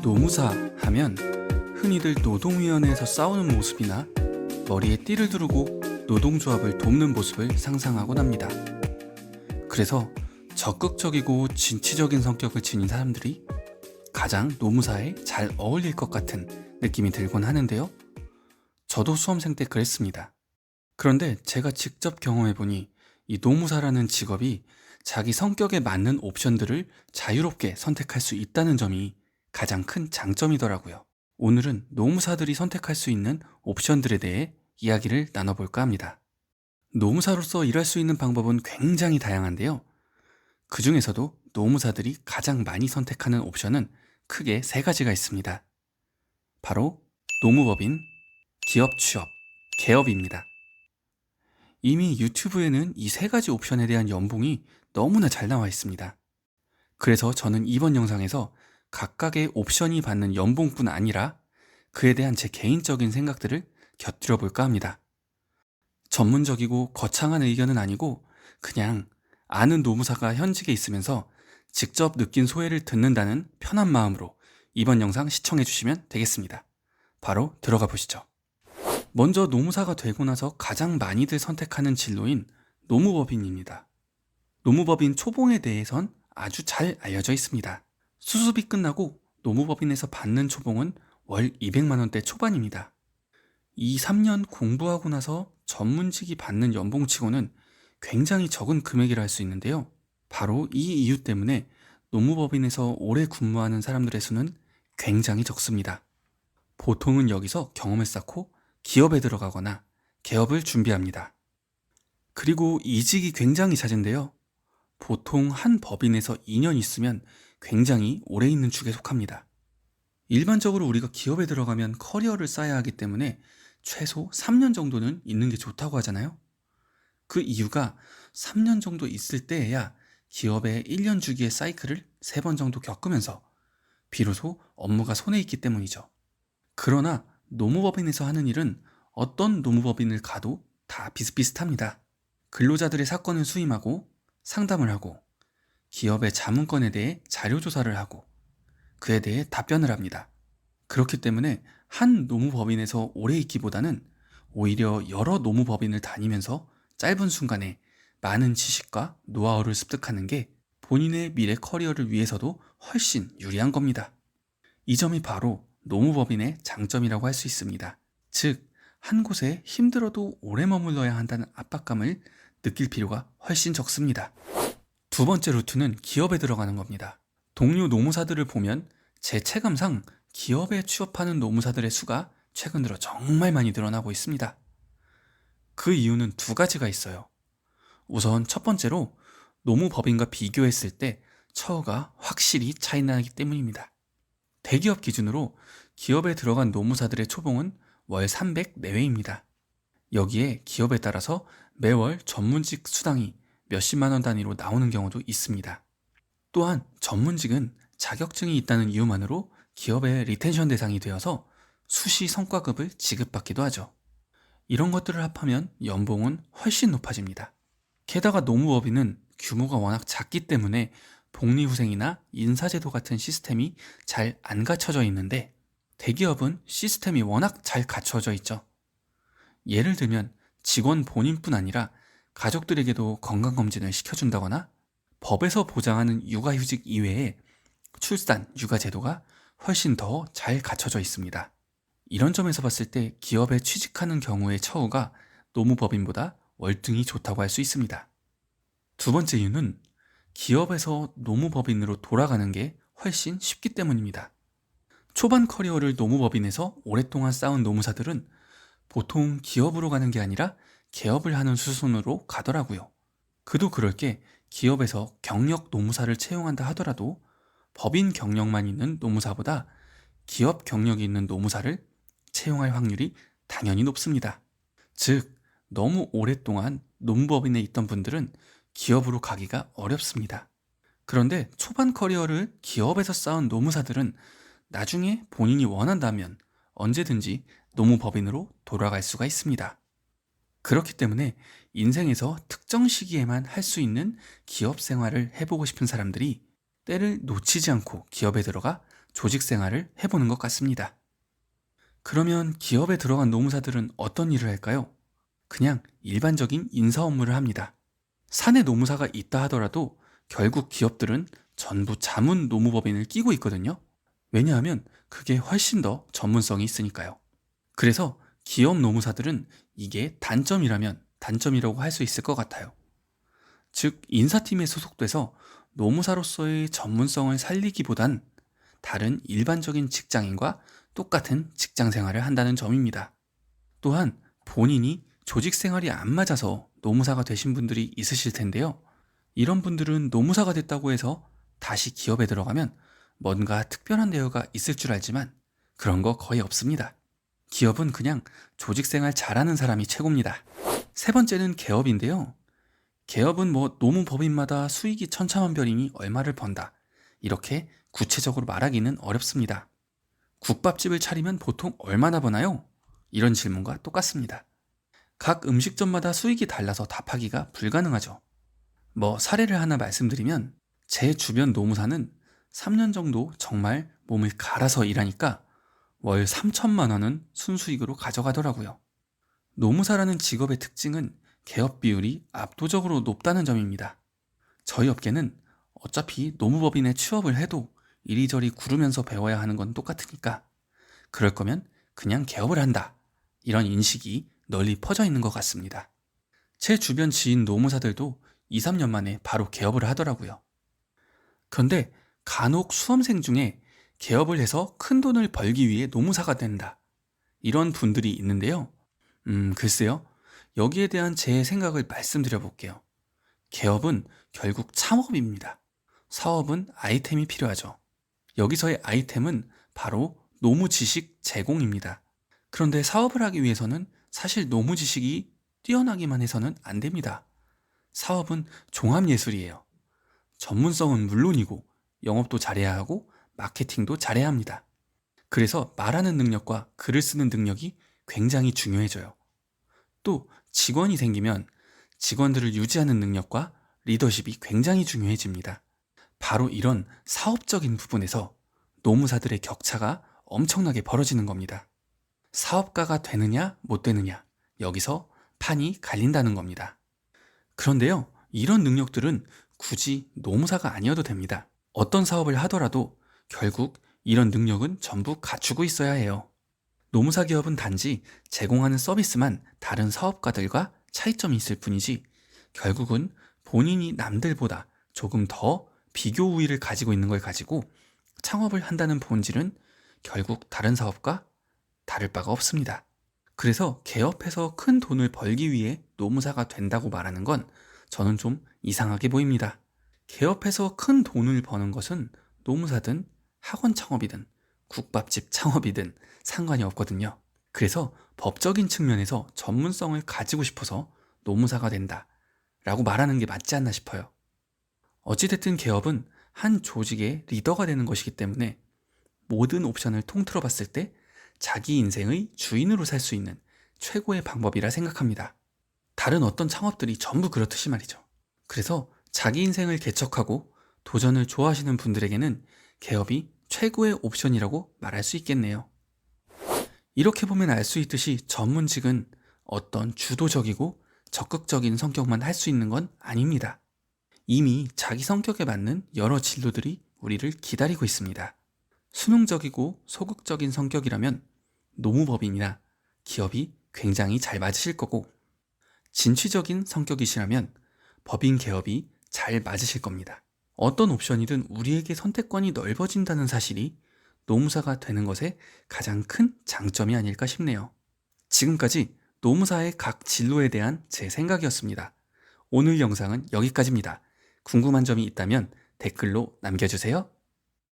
노무사 하면 흔히들 노동위원회에서 싸우는 모습이나 머리에 띠를 두르고 노동조합을 돕는 모습을 상상하곤 합니다. 그래서 적극적이고 진취적인 성격을 지닌 사람들이 가장 노무사에 잘 어울릴 것 같은 느낌이 들곤 하는데요. 저도 수험생 때 그랬습니다. 그런데 제가 직접 경험해보니 이 노무사라는 직업이 자기 성격에 맞는 옵션들을 자유롭게 선택할 수 있다는 점이 가장 큰 장점이더라고요. 오늘은 노무사들이 선택할 수 있는 옵션들에 대해 이야기를 나눠볼까 합니다. 노무사로서 일할 수 있는 방법은 굉장히 다양한데요. 그 중에서도 노무사들이 가장 많이 선택하는 옵션은 크게 세 가지가 있습니다. 바로 노무법인, 기업 취업, 개업입니다. 이미 유튜브에는 이 세 가지 옵션에 대한 연봉이 너무나 잘 나와 있습니다. 그래서 저는 이번 영상에서 각각의 옵션이 받는 연봉뿐 아니라 그에 대한 제 개인적인 생각들을 곁들여 볼까 합니다. 전문적이고 거창한 의견은 아니고 그냥 아는 노무사가 현직에 있으면서 직접 느낀 소회를 듣는다는 편한 마음으로 이번 영상 시청해 주시면 되겠습니다. 바로 들어가 보시죠. 먼저 노무사가 되고 나서 가장 많이들 선택하는 진로인 노무법인입니다. 노무법인 초봉에 대해선 아주 잘 알려져 있습니다. 수습이 끝나고 노무법인에서 받는 초봉은 월 200만 원대 초반입니다. 2, 3년 공부하고 나서 전문직이 받는 연봉치고는 굉장히 적은 금액이라 할 수 있는데요. 바로 이 이유 때문에 노무법인에서 오래 근무하는 사람들의 수는 굉장히 적습니다. 보통은 여기서 경험을 쌓고 기업에 들어가거나 개업을 준비합니다. 그리고 이직이 굉장히 잦은데요. 보통 한 법인에서 2년 있으면 굉장히 오래 있는 축에 속합니다. 일반적으로 우리가 기업에 들어가면 커리어를 쌓아야 하기 때문에 최소 3년 정도는 있는 게 좋다고 하잖아요. 그 이유가 3년 정도 있을 때에야 기업의 1년 주기의 사이클을 3번 정도 겪으면서 비로소 업무가 손에 있기 때문이죠. 그러나 노무법인에서 하는 일은 어떤 노무법인을 가도 다 비슷비슷합니다. 근로자들의 사건을 수임하고 상담을 하고 기업의 자문건에 대해 자료조사를 하고 그에 대해 답변을 합니다. 그렇기 때문에 한 노무법인에서 오래 있기보다는 오히려 여러 노무법인을 다니면서 짧은 순간에 많은 지식과 노하우를 습득하는 게 본인의 미래 커리어를 위해서도 훨씬 유리한 겁니다. 이 점이 바로 노무법인의 장점이라고 할 수 있습니다. 즉, 한 곳에 힘들어도 오래 머물러야 한다는 압박감을 느낄 필요가 훨씬 적습니다. 두 번째 루트는 기업에 들어가는 겁니다. 동료 노무사들을 보면 제 체감상 기업에 취업하는 노무사들의 수가 최근 들어 정말 많이 늘어나고 있습니다. 그 이유는 두 가지가 있어요. 우선 첫 번째로 노무법인과 비교했을 때 처우가 확실히 차이나기 때문입니다. 대기업 기준으로 기업에 들어간 노무사들의 초봉은 월 300 내외입니다. 여기에 기업에 따라서 매월 전문직 수당이 몇십만 원 단위로 나오는 경우도 있습니다. 또한 전문직은 자격증이 있다는 이유만으로 기업의 리텐션 대상이 되어서 수시 성과급을 지급받기도 하죠. 이런 것들을 합하면 연봉은 훨씬 높아집니다. 게다가 노무법인은 규모가 워낙 작기 때문에 복리후생이나 인사제도 같은 시스템이 잘 안 갖춰져 있는데 대기업은 시스템이 워낙 잘 갖춰져 있죠. 예를 들면 직원 본인뿐 아니라 가족들에게도 건강검진을 시켜준다거나 법에서 보장하는 육아휴직 이외에 출산, 육아 제도가 훨씬 더 잘 갖춰져 있습니다. 이런 점에서 봤을 때 기업에 취직하는 경우의 처우가 노무법인보다 월등히 좋다고 할 수 있습니다. 두 번째 이유는 기업에서 노무법인으로 돌아가는 게 훨씬 쉽기 때문입니다. 초반 커리어를 노무법인에서 오랫동안 쌓은 노무사들은 보통 기업으로 가는 게 아니라 개업을 하는 수순으로 가더라고요. 그도 그럴 게 기업에서 경력 노무사를 채용한다 하더라도 법인 경력만 있는 노무사보다 기업 경력이 있는 노무사를 채용할 확률이 당연히 높습니다. 즉, 너무 오랫동안 노무법인에 있던 분들은 기업으로 가기가 어렵습니다. 그런데 초반 커리어를 기업에서 쌓은 노무사들은 나중에 본인이 원한다면 언제든지 노무법인으로 돌아갈 수가 있습니다. 그렇기 때문에 인생에서 특정 시기에만 할 수 있는 기업 생활을 해보고 싶은 사람들이 때를 놓치지 않고 기업에 들어가 조직 생활을 해보는 것 같습니다. 그러면 기업에 들어간 노무사들은 어떤 일을 할까요? 그냥 일반적인 인사 업무를 합니다. 사내 노무사가 있다 하더라도 결국 기업들은 전부 자문 노무법인을 끼고 있거든요. 왜냐하면 그게 훨씬 더 전문성이 있으니까요. 그래서 기업 노무사들은 이게 단점이라면 단점이라고 할 수 있을 것 같아요. 즉, 인사팀에 소속돼서 노무사로서의 전문성을 살리기보단 다른 일반적인 직장인과 똑같은 직장 생활을 한다는 점입니다. 또한 본인이 조직 생활이 안 맞아서 노무사가 되신 분들이 있으실 텐데요. 이런 분들은 노무사가 됐다고 해서 다시 기업에 들어가면 뭔가 특별한 대우가 있을 줄 알지만 그런 거 거의 없습니다. 기업은 그냥 조직 생활 잘하는 사람이 최고입니다. 세 번째는 개업인데요. 개업은 노무법인마다 수익이 천차만별이니 얼마를 번다, 이렇게 구체적으로 말하기는 어렵습니다. 국밥집을 차리면 보통 얼마나 버나요? 이런 질문과 똑같습니다. 각 음식점마다 수익이 달라서 답하기가 불가능하죠. 사례를 하나 말씀드리면 제 주변 노무사는 3년 정도 정말 몸을 갈아서 일하니까 월 3천만 원은 순수익으로 가져가더라고요. 노무사라는 직업의 특징은 개업 비율이 압도적으로 높다는 점입니다. 저희 업계는 어차피 노무법인에 취업을 해도 이리저리 구르면서 배워야 하는 건 똑같으니까 그럴 거면 그냥 개업을 한다, 이런 인식이 널리 퍼져 있는 것 같습니다. 제 주변 지인 노무사들도 2, 3년 만에 바로 개업을 하더라고요. 그런데 간혹 수험생 중에 개업을 해서 큰 돈을 벌기 위해 노무사가 된다, 이런 분들이 있는데요. 글쎄요. 여기에 대한 제 생각을 말씀드려 볼게요. 개업은 결국 창업입니다. 사업은 아이템이 필요하죠. 여기서의 아이템은 바로 노무 지식 제공입니다. 그런데 사업을 하기 위해서는 사실 노무 지식이 뛰어나기만 해서는 안 됩니다. 사업은 종합예술이에요. 전문성은 물론이고 영업도 잘해야 하고 마케팅도 잘해야 합니다. 그래서 말하는 능력과 글을 쓰는 능력이 굉장히 중요해져요. 또 직원이 생기면 직원들을 유지하는 능력과 리더십이 굉장히 중요해집니다. 바로 이런 사업적인 부분에서 노무사들의 격차가 엄청나게 벌어지는 겁니다. 사업가가 되느냐 못 되느냐, 여기서 판이 갈린다는 겁니다. 그런데요, 이런 능력들은 굳이 노무사가 아니어도 됩니다. 어떤 사업을 하더라도 결국 이런 능력은 전부 갖추고 있어야 해요. 노무사 기업은 단지 제공하는 서비스만 다른 사업가들과 차이점이 있을 뿐이지 결국은 본인이 남들보다 조금 더 비교 우위를 가지고 있는 걸 가지고 창업을 한다는 본질은 결국 다른 사업과 다를 바가 없습니다. 그래서 개업해서 큰 돈을 벌기 위해 노무사가 된다고 말하는 건 저는 좀 이상하게 보입니다. 개업해서 큰 돈을 버는 것은 노무사든 학원 창업이든 국밥집 창업이든 상관이 없거든요. 그래서 법적인 측면에서 전문성을 가지고 싶어서 노무사가 된다 라고 말하는 게 맞지 않나 싶어요. 어찌됐든 개업은 한 조직의 리더가 되는 것이기 때문에 모든 옵션을 통틀어 봤을 때 자기 인생의 주인으로 살 수 있는 최고의 방법이라 생각합니다. 다른 어떤 창업들이 전부 그렇듯이 말이죠. 그래서 자기 인생을 개척하고 도전을 좋아하시는 분들에게는 개업이 최고의 옵션이라고 말할 수 있겠네요. 이렇게 보면 알 수 있듯이 전문직은 어떤 주도적이고 적극적인 성격만 할 수 있는 건 아닙니다. 이미 자기 성격에 맞는 여러 진로들이 우리를 기다리고 있습니다. 수능적이고 소극적인 성격이라면 노무법인이나 기업이 굉장히 잘 맞으실 거고, 진취적인 성격이시라면 법인 개업이 잘 맞으실 겁니다. 어떤 옵션이든 우리에게 선택권이 넓어진다는 사실이 노무사가 되는 것의 가장 큰 장점이 아닐까 싶네요. 지금까지 노무사의 각 진로에 대한 제 생각이었습니다. 오늘 영상은 여기까지입니다. 궁금한 점이 있다면 댓글로 남겨주세요.